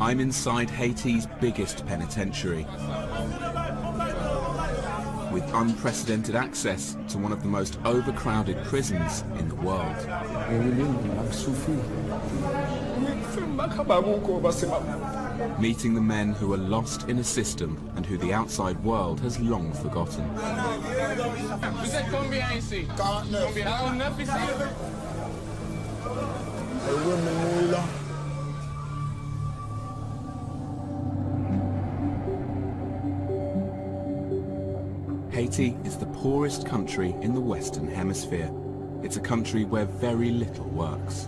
I'm inside Haiti's biggest penitentiary, with unprecedented access to one of the most overcrowded prisons in the world. Meeting the men who are lost in a system and who the outside world has long forgotten. Haiti is the poorest country in the Western Hemisphere. It's a country where very little works.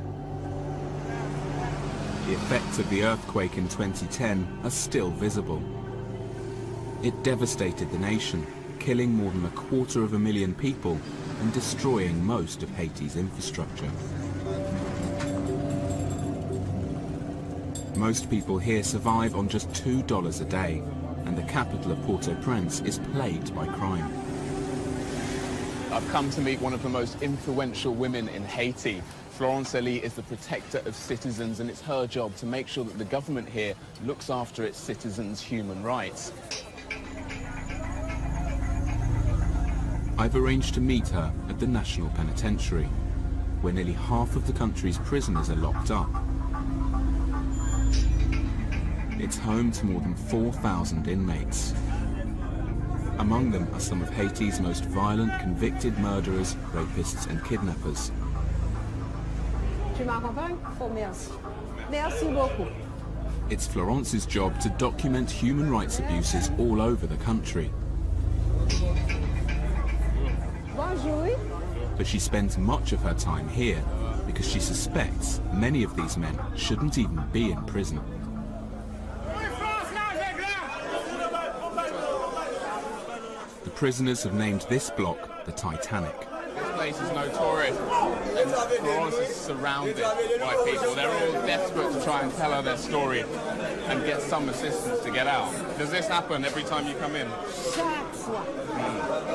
The effects of the earthquake in 2010 are still visible. It devastated the nation, killing more than 250,000 people and destroying most of Haiti's infrastructure. Most people here survive on just $2 a day, and the capital of Port-au-Prince is plagued by crime. I've come to meet one of the most influential women in Haiti. Florence Elie is the protector of citizens, and it's her job to make sure that the government here looks after its citizens' human rights. I've arranged to meet her at the National Penitentiary, where nearly half of the country's prisoners are locked up. It's home to more than 4,000 inmates. Among them are some of Haiti's most violent convicted murderers, rapists and kidnappers. It's Florence's job to document human rights abuses all over the country. But she spends much of her time here because she suspects many of these men shouldn't even be in prison. The prisoners have named this block the Titanic. This place is notorious, and Florence is surrounded by people. They're all desperate to try and tell her their story and get some assistance to get out. Does this happen every time you come in? Chaque fois.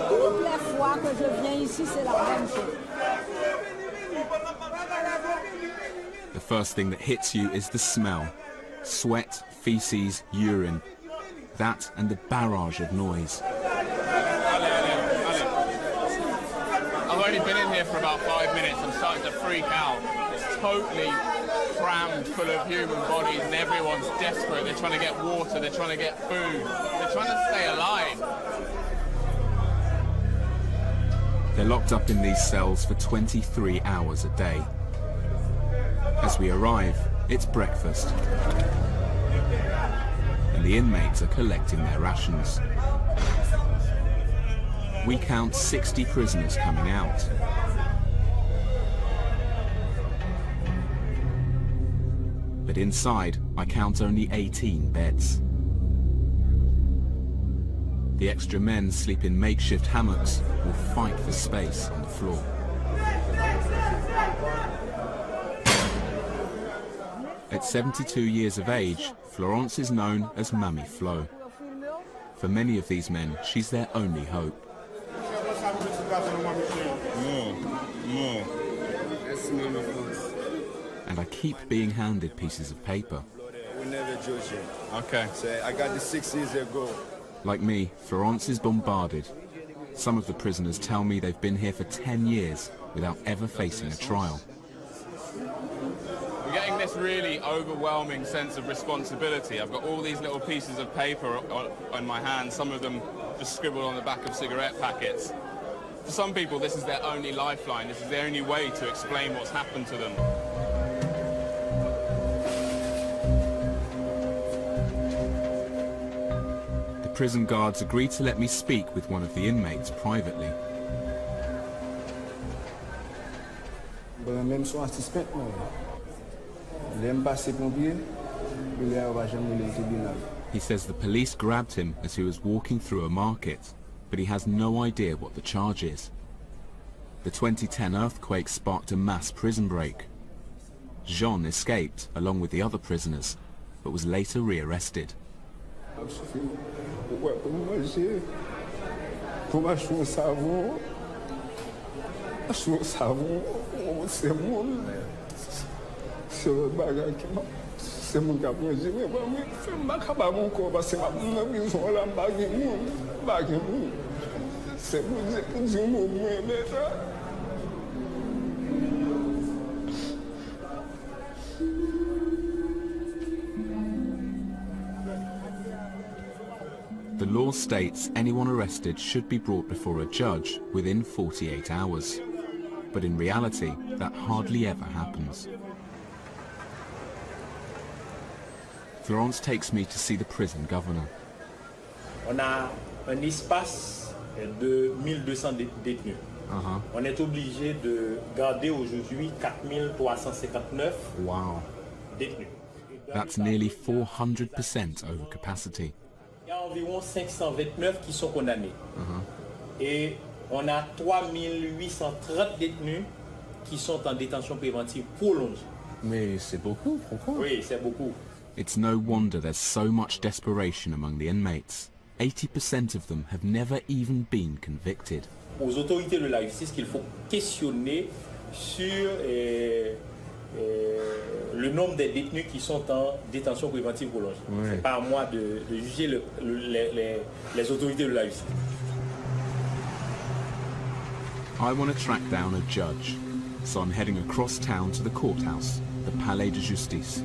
Toutes les fois que je viens ici, c'est la même chose. The first thing that hits you is the smell. Sweat, feces, urine. That and the barrage of noise. I've only been in here for about 5 minutes. I'm starting to freak out. It's totally crammed full of human bodies and everyone's desperate. They're trying to get water, they're trying to get food, they're trying to stay alive. They're locked up in these cells for 23 hours a day. As we arrive, it's breakfast, and the inmates are collecting their rations. We count 60 prisoners coming out. But inside, I count only 18 beds. The extra men sleep in makeshift hammocks or fight for space on the floor. At 72 years of age, Florence is known as Mamie Flo. For many of these men, she's their only hope. And I keep being handed pieces of paper. Okay. So I got this 6 years ago. Like me, Florence is bombarded. Some of the prisoners tell me they've been here for 10 years without ever facing a trial. We're getting this really overwhelming sense of responsibility. I've got all these little pieces of paper on my hands, some of them just scribbled on the back of cigarette packets. For some people, this is their only lifeline. This is their only way to explain what's happened to them. The prison guards agreed to let me speak with one of the inmates privately. He says the police grabbed him as he was walking through a market, but he has no idea what the charge is. The 2010 earthquake sparked a mass prison break. Jean escaped along with the other prisoners, but was later rearrested. C'est mon cap, moi, je vais pas mon corps parce que ma maison là, c'est pour dire mon The law states anyone arrested should be brought before a judge within 48 hours. But in reality, that hardly ever happens. Florence takes me to see the prison governor. On a un espace de 1200 détenus. On est obligé de garder aujourd'hui 4359 détenus. That's nearly 400% over capacity. Il y a environ 529 qui sont condamnés. Et on a 3830 détenus qui sont en détention préventive prolongée. Mais c'est beaucoup, pourquoi? Oui, c'est beaucoup. It's no wonder there's so much desperation among the inmates. 80% of them have never even been convicted. Aux autorités de la justice qu'il faut questionner sur le nombre des détenus qui sont en détention préventive prolongée. C'est pas à moi de juger les autorités de la justice. I want to track down a judge, so I'm heading across town to the courthouse, the Palais de Justice.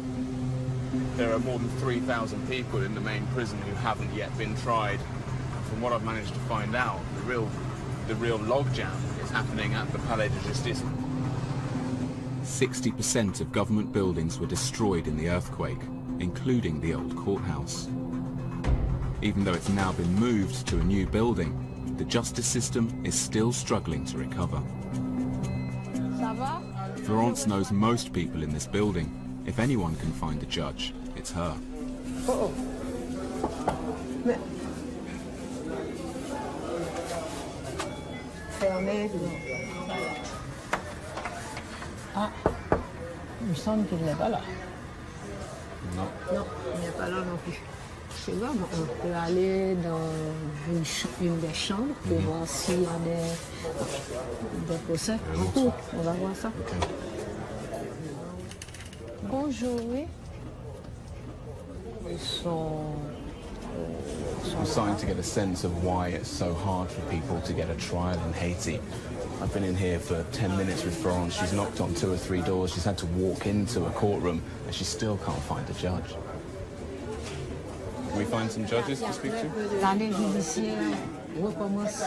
There are more than 3,000 people in the main prison who haven't yet been tried. From what I've managed to find out, the real logjam is happening at the Palais de Justice. 60% of government buildings were destroyed in the earthquake, including the old courthouse. Even though it's now been moved to a new building, the justice system is still struggling to recover. Florence knows most people in this building. If anyone can find a judge, it's her. Fermé. Ah, il me semble qu'il n'est pas là. Non. Non, il n'est pas là non plus. Je sais pas, on peut aller dans une des chambres pour voir s'il y a des procès en cours. On va voir ça. Okay. Bonjour, oui. Ils sont... I'm starting to get a sense of why it's so hard for people to get a trial in Haiti. I've been in here for 10 minutes with Florence. She's knocked on 2 or 3 doors. She's had to walk into a courtroom and she still can't find a judge. Can we find some judges to speak to? L'année judiciaire recommence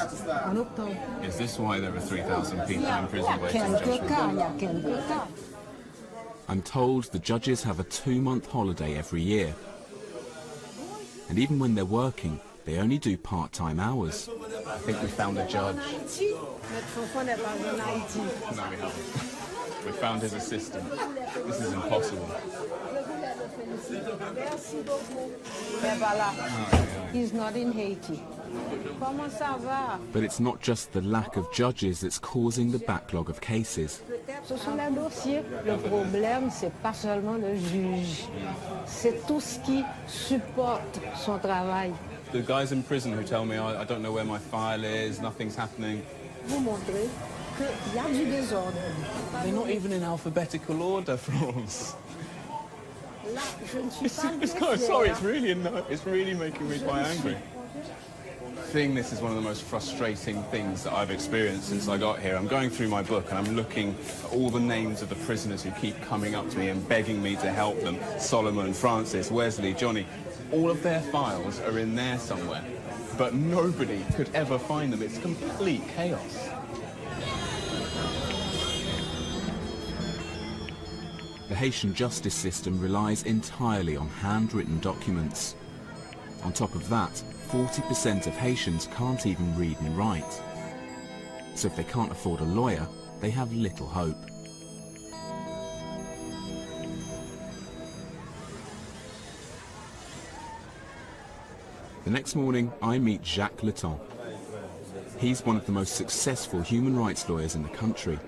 en octobre. Is this why there are 3,000 people in Il y prison a waiting for quelques cas, il y judgment? a quelques cas. I'm told the judges have a 2-month holiday every year. And even when they're working, they only do part-time hours. I think we found a judge. Notre enfant n'est pas en Haïti. No, we haven't. We found his assistant. This is impossible. Merci beaucoup. Mais voilà, he's not in Haiti. Comment ça va? But it's not just the lack of judges that's causing the backlog of cases. Ce sont les dossiers. Le problème, c'est pas seulement le juge. C'est tout ce qui supporte son travail. The guys in prison who tell me I don't know where my file is, nothing's happening. Vous montrez qu'il y a du désordre. They're not even in alphabetical order, Florence. Là, je ne suis pas It's kind of, sorry, it's really making me quite angry. I think this is one of the most frustrating things that I've experienced since I got here. I'm going through my book and I'm looking at all the names of the prisoners who keep coming up to me and begging me to help them. Solomon, Francis, Wesley, Johnny. All of their files are in there somewhere, but nobody could ever find them. It's complete chaos. The Haitian justice system relies entirely on handwritten documents. On top of that, 40% of Haitians can't even read and write. So if they can't afford a lawyer, they have little hope. The next morning, I meet Jacques Leton. He's one of the most successful human rights lawyers in the country.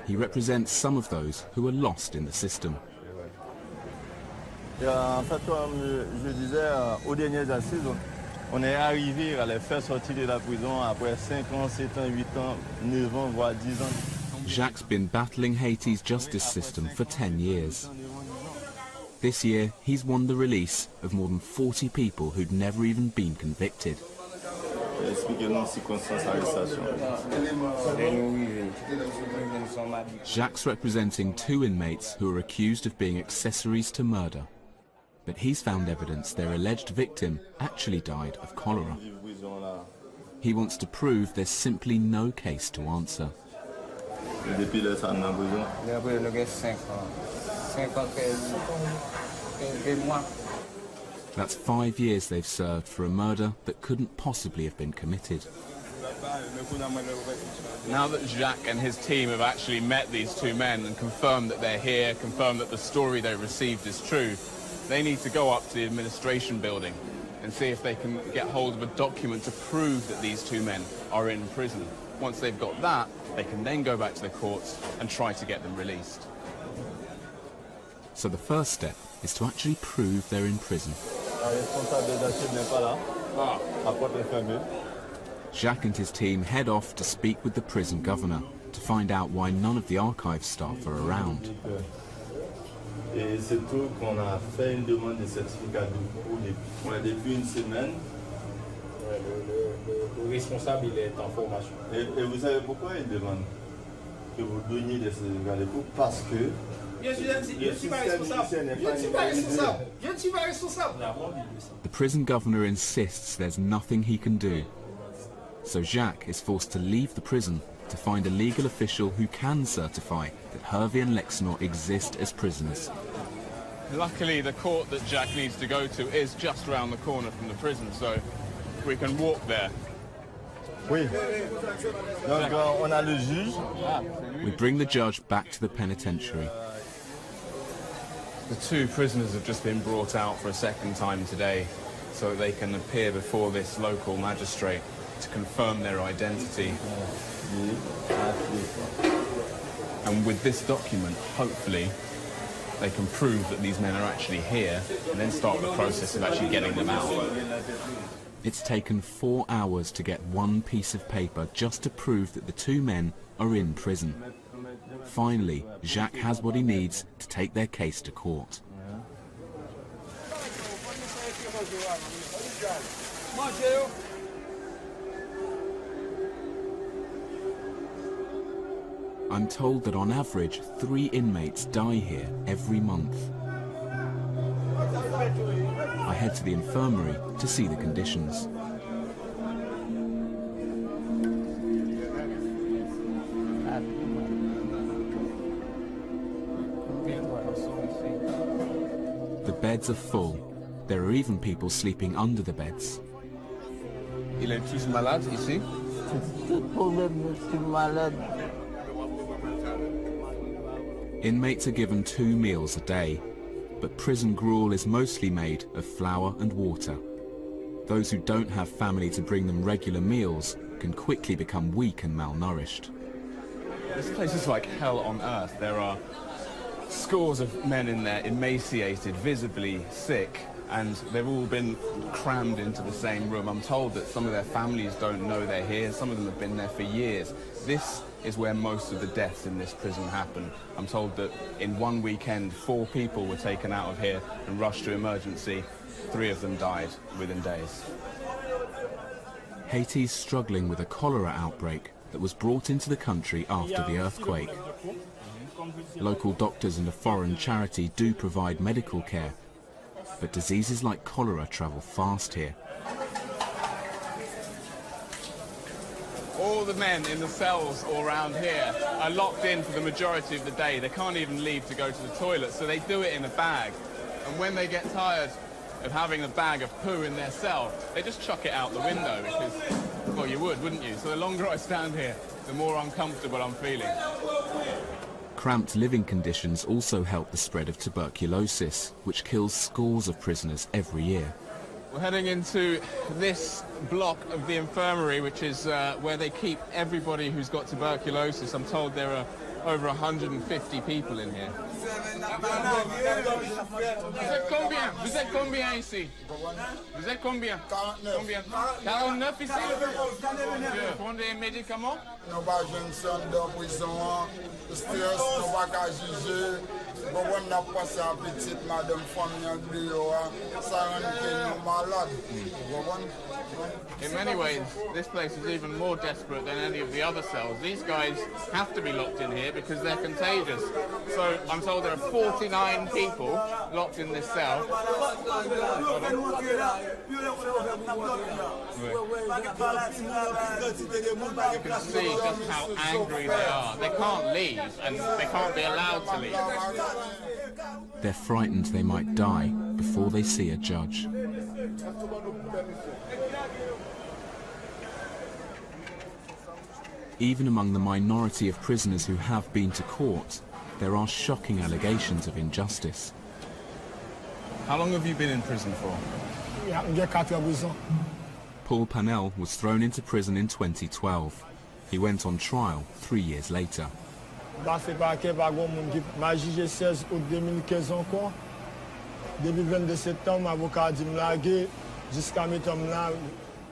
He represents some of those who are lost in the system. En fait, comme je disais, aux dernières assises, on est arrivé à les faire sortir de la prison après 5 ans, 7 ans, 8 ans, 9 ans, voire 10 ans. Jacques' been battling Haiti's justice system for 10 years. This year, he's won the release of more than 40 people who'd never even been convicted. Jacques representing 2 inmates who are accused of being accessories to murder. But he's found evidence their alleged victim actually died of cholera. He wants to prove there's simply no case to answer. That's 5 years they've served for a murder that couldn't possibly have been committed. Now that Jacques and his team have actually met these 2 men and confirmed that they're here, confirmed that the story they received is true, they need to go up to the administration building and see if they can get hold of a document to prove that these 2 men are in prison. Once they've got that, they can then go back to the courts and try to get them released. So the first step is to actually prove they're in prison. Jacques and his team head off to speak with the prison governor to find out why none of the archive staff are around. Et c'est tout qu'on a fait une demande de certificat depuis une semaine. Le responsable, il est en formation. Et vous savez pourquoi il demande que vous donniez des certificats de cours? Parce que Je ne suis pas responsable. The prison governor insists there's nothing he can do. So Jacques is forced to leave the prison to find a legal official who can certify that Hervé and Lexnor exist as prisoners. Luckily, the court that Jacques needs to go to is just around the corner from the prison, so we can walk there. oui. Donc on a le juge. We bring the judge back to the penitentiary. The 2 prisoners have just been brought out for a second time today so that they can appear before this local magistrate to confirm their identity. And with this document, hopefully, they can prove that these men are actually here and then start the process of actually getting them out. It's taken 4 hours to get one piece of paper just to prove that the 2 men are in prison. Finally, Jacques has what he needs to take their case to court. I'm told that on average 3 inmates die here every month. I head to the infirmary to see the conditions. The beds are full. There are even people sleeping under the beds. Il est tous malade ici? Inmates are given 2 meals a day, but prison gruel is mostly made of flour and water. Those who don't have family to bring them regular meals can quickly become weak and malnourished. This place is like hell on earth. There are scores of men in there, emaciated, visibly sick, and they've all been crammed into the same room. I'm told that some of their families don't know they're here. Some of them have been there for years. This is where most of the deaths in this prison happen. I'm told that in one weekend, 4 people were taken out of here and rushed to emergency. 3 of them died within days. Haiti's struggling with a cholera outbreak that was brought into the country after the earthquake. Local doctors and a foreign charity do provide medical care, but diseases like cholera travel fast here. All the men in the cells all around here are locked in for the majority of the day. They can't even leave to go to the toilet, so they do it in a bag. And when they get tired of having a bag of poo in their cell, they just chuck it out the window because, well, you would, wouldn't you? So the longer I stand here, the more uncomfortable I'm feeling. Cramped living conditions also help the spread of tuberculosis, which kills scores of prisoners every year. We're heading into this block of the infirmary, which is where they keep everybody who's got tuberculosis. I'm told there are over 150 people in here. Vous êtes combien ici? Vous êtes combien? 49 ici? Vous prenez des médicaments? Nous pas jeunes sons de prison, stress, nous pas qu'à juger, But when I pass a petite madame famille, malade. In many ways, this place is even more desperate than any of the other cells. These guys have to be locked in here because they're contagious. So I'm told there are 49 people locked in this cell. You can see just how angry they are. They can't leave, and they can't be allowed to leave. They're frightened they might die before they see a judge. Even among the minority of prisoners who have been to court, there are shocking allegations of injustice. How long have you been in prison for? Paul Panel was thrown into prison in 2012. He went on trial 3 years later.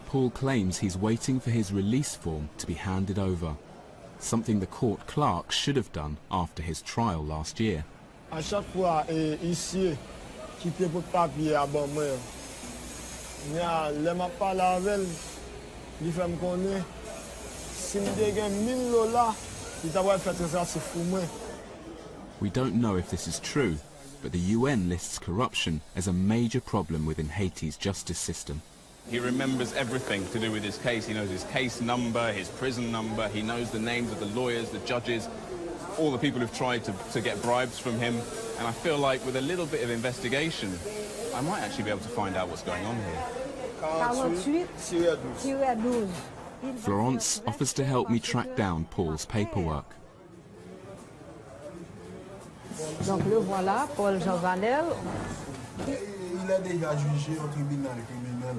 Paul claims he's waiting for his release form to be handed over, something the court clerk should have done after his trial last year. À chaque fois, ici, qui peut pour papier à bon moi. Les m'a parlé avec, il fait me connaître. Si me dégaine $1000, il t'a fait ça c'est fou moi. We don't know if this is true, but the UN lists corruption as a major problem within Haiti's justice system. He remembers everything to do with his case. He knows his case number, his prison number. He knows the names of the lawyers, the judges, all the people who've tried to get bribes from him. And I feel like with a little bit of investigation, I might actually be able to find out what's going on here. 48-12. Florence offers to help me track down Paul's paperwork. Donc le voilà, Paul Jean Vanel. Il est déjà jugé au tribunal criminel.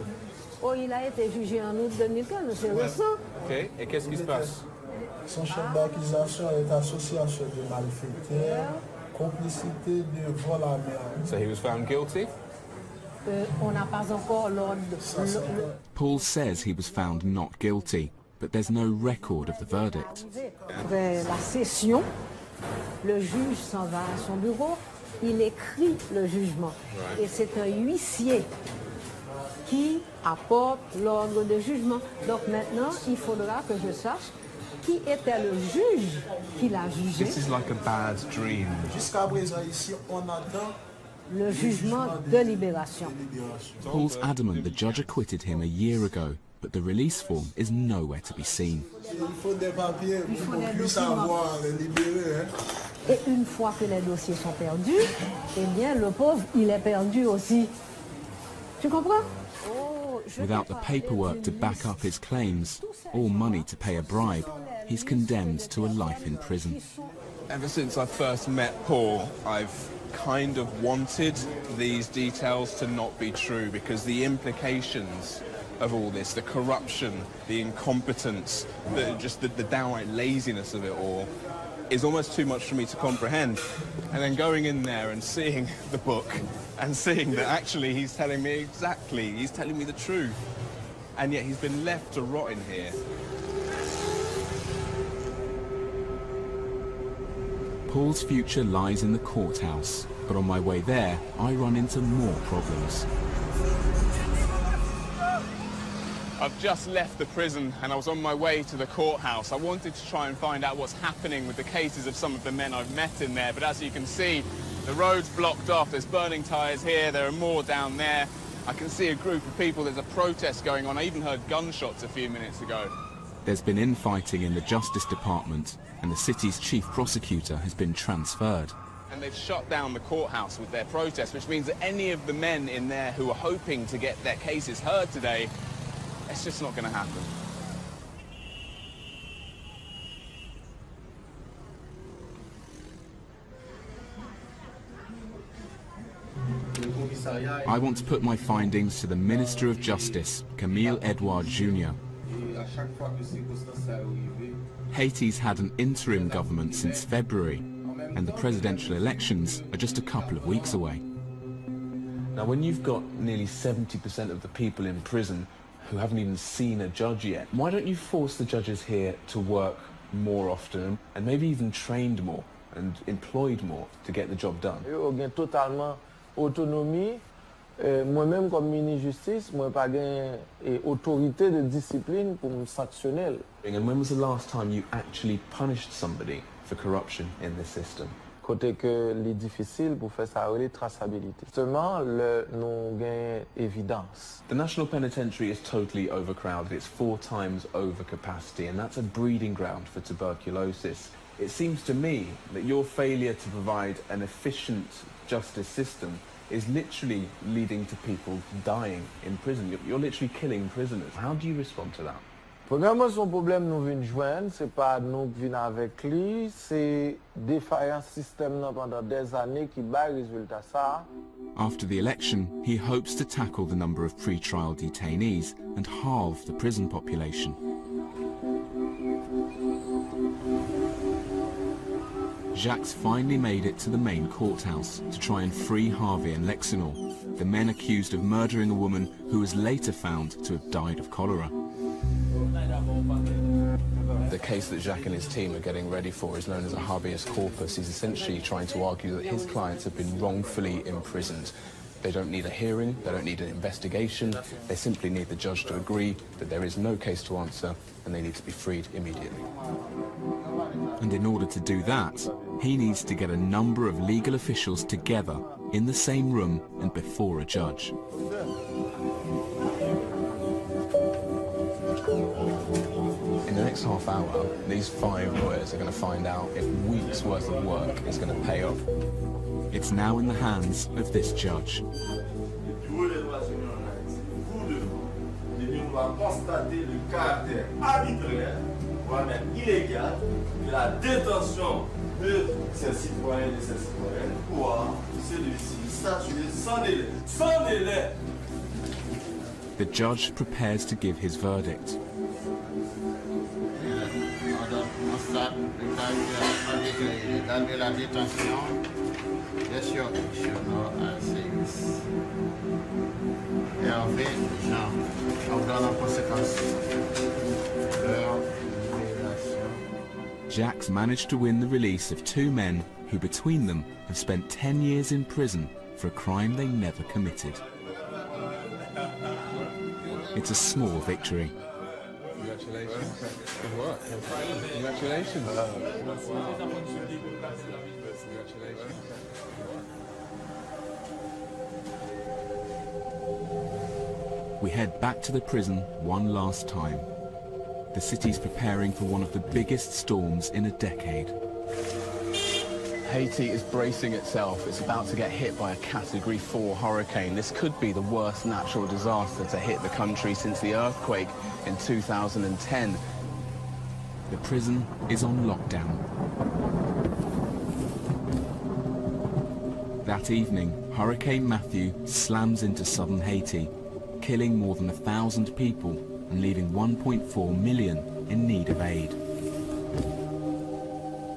Oh, il a été jugé en août 2015, c'est récent. Ok, et qu'est-ce qui se passe? Son chef d'accusation est association de malfaiteurs, complicité de vol à mer. So he was found guilty? On n'a pas encore l'ordre. Paul says he was found not guilty, but there's no record of the verdict. Après la session, le juge s'en va à son bureau, il écrit le jugement. Et c'est un huissier qui apporte l'ordre de jugement. Donc maintenant, il faudra que je sache qui était le juge qui l'a jugé. This is like a bad dream. Jusqu'à présent, ici, on attend Le jugement de libération. Paul's adamant the judge acquitted him a year ago, but the release form is nowhere to be seen. Il faut des papiers pour qu'on puisse avoir les libérés. Et une fois que les dossiers sont perdus, eh bien, le pauvre, il est perdu aussi. Tu comprends? Without the paperwork to back up his claims, or money to pay a bribe, he's condemned to a life in prison. Ever since I first met Paul, I've kind of wanted these details to not be true because the implications of all this, the corruption, the incompetence, the downright laziness of it all is almost too much for me to comprehend. And then going in there and seeing the book and seeing that actually he's telling me the truth. And yet he's been left to rot in here. Paul's future lies in the courthouse, but on my way there, I run into more problems. I've just left the prison and I was on my way to the courthouse. I wanted to try and find out what's happening with the cases of some of the men I've met in there, but as you can see, the road's blocked off. There's burning tyres here, there are more down there. I can see a group of people, there's a protest going on. I even heard gunshots a few minutes ago. There's been infighting in the Justice Department, and the city's chief prosecutor has been transferred. And they've shut down the courthouse with their protest, which means that any of the men in there who are hoping to get their cases heard today, it's just not going to happen. I want to put my findings to the Minister of Justice, Camille Edouard Jr. Haiti's had an interim government since February, and the presidential elections are just a couple of weeks away. Now, when you've got nearly 70% of the people in prison who haven't even seen a judge yet, why don't you force the judges here to work more often and maybe even trained more? and employed more to get the job done. Yo gen totalement autonomie. Moi-même comme ministre justice, moi pas gen autorité de discipline pour me sanctionner. And when was the last time you actually punished somebody for corruption in this system? Côté que les difficile pour faire ça les traçabilité. Seulement le non gain évidence. The National Penitentiary is totally overcrowded. It's 4 times over capacity, and that's a breeding ground for tuberculosis. It seems to me that your failure to provide an efficient justice system is literally leading to people dying in prison. You're literally killing prisoners. How do you respond to that? Premièrement, son problème nous vient joindre, c'est pas nous qui venons avec lui, c'est défaillant système pendant des années qui bat résultat ça. After the election, he hopes to tackle the number of pre-trial detainees and halve the prison population. Jacques finally made it to the main courthouse to try and free Harvey and Lexinor, the men accused of murdering a woman who was later found to have died of cholera. The case that Jacques and his team are getting ready for is known as a habeas corpus. He's essentially trying to argue that his clients have been wrongfully imprisoned. They don't need a hearing, they don't need an investigation, they simply need the judge to agree that there is no case to answer and they need to be freed immediately. And in order to do that, he needs to get a number of legal officials together in the same room and before a judge. In the next half hour, these 5 lawyers are going to find out if weeks' worth of work is going to pay off. It's now in the hands of this judge. Constater le caractère arbitraire, voire même illégal, de la détention de ces citoyens et de ces citoyennes pour celui-ci statuer sans délai. Sans délai! The judge prepares to give his verdict. On constate le caractère arbitraire de la détention des surfonctionnaires à service. Hervé Jean, ordonne en conséquence leur libération. Jacques managed to win the release of 2 men who between them have spent 10 years in prison for a crime they never committed. It's a small victory. Congratulations. Good work. Congratulations. Congratulations. We head back to the prison one last time. The city's preparing for one of the biggest storms in a decade. Haiti is bracing itself. It's about to get hit by a Category 4 hurricane. This could be the worst natural disaster to hit the country since the earthquake in 2010. The prison is on lockdown. That evening, Hurricane Matthew slams into southern Haiti, killing more than 1,000 people and leaving 1.4 million in need of aid.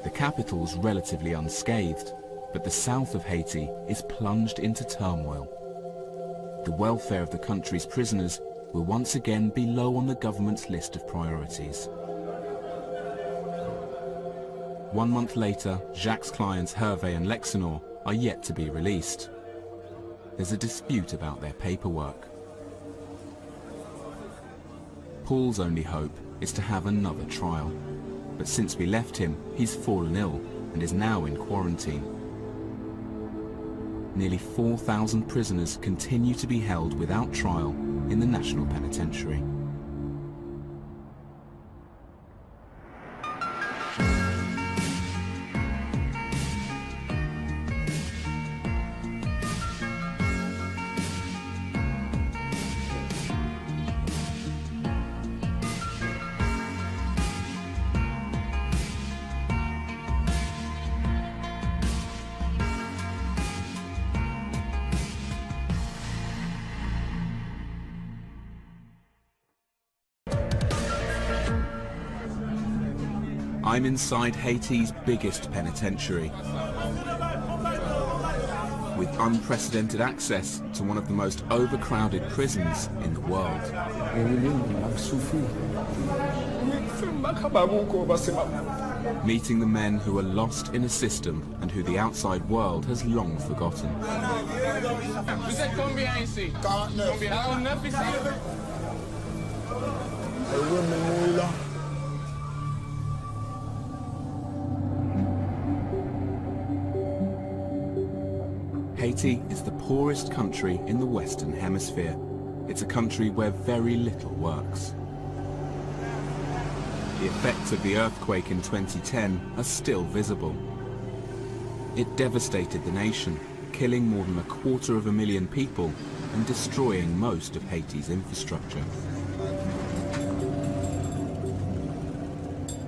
The capital's relatively unscathed, but the south of Haiti is plunged into turmoil. The welfare of the country's prisoners will once again be low on the government's list of priorities. 1 month later, Jacques' clients Hervé and Lexinor are yet to be released. There's a dispute about their paperwork. Paul's only hope is to have another trial. But since we left him, he's fallen ill and is now in quarantine. Nearly 4,000 prisoners continue to be held without trial in the National Penitentiary. I'm inside Haiti's biggest penitentiary, with unprecedented access to one of the most overcrowded prisons in the world. meeting the men who are lost in a system and who the outside world has long forgotten. Vous êtes combien ici? 49. 49 ici? Haiti is the poorest country in the Western Hemisphere. It's a country where very little works. The effects of the earthquake in 2010 are still visible. It devastated the nation, killing more than 250,000 people and destroying most of Haiti's infrastructure.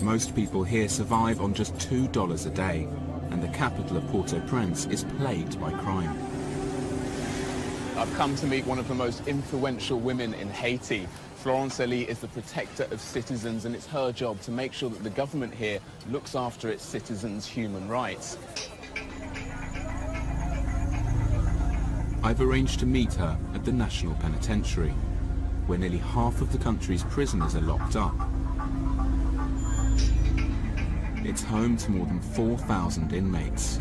Most people here survive on just $2 a day, and the capital of Port-au-Prince is plagued by crime. I've come to meet one of the most influential women in Haiti. Florence Elie is the protector of citizens, and it's her job to make sure that the government here looks after its citizens' human rights. I've arranged to meet her at the National Penitentiary, where nearly half of the country's prisoners are locked up. It's home to more than 4,000 inmates.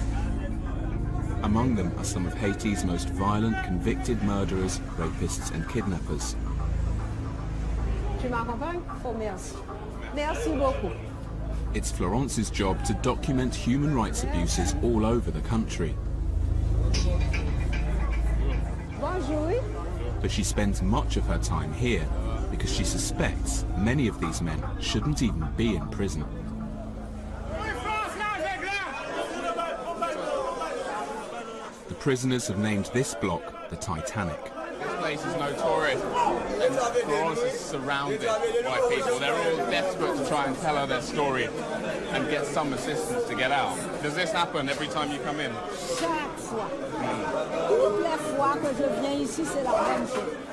Among them are some of Haiti's most violent convicted murderers, rapists and kidnappers. Tu m'accompagnes? Oh, merci. Merci beaucoup. It's Florence's job to document human rights abuses all over the country. Bonjour. But she spends much of her time here because she suspects many of these men shouldn't even be in prison. The prisoners have named this block the Titanic. This place is notorious, and Florence is surrounded by people. They're all desperate to try and tell her their story and get some assistance to get out. Does this happen every time you come in? Chaque fois. Toutes les fois que je viens ici, c'est la même chose.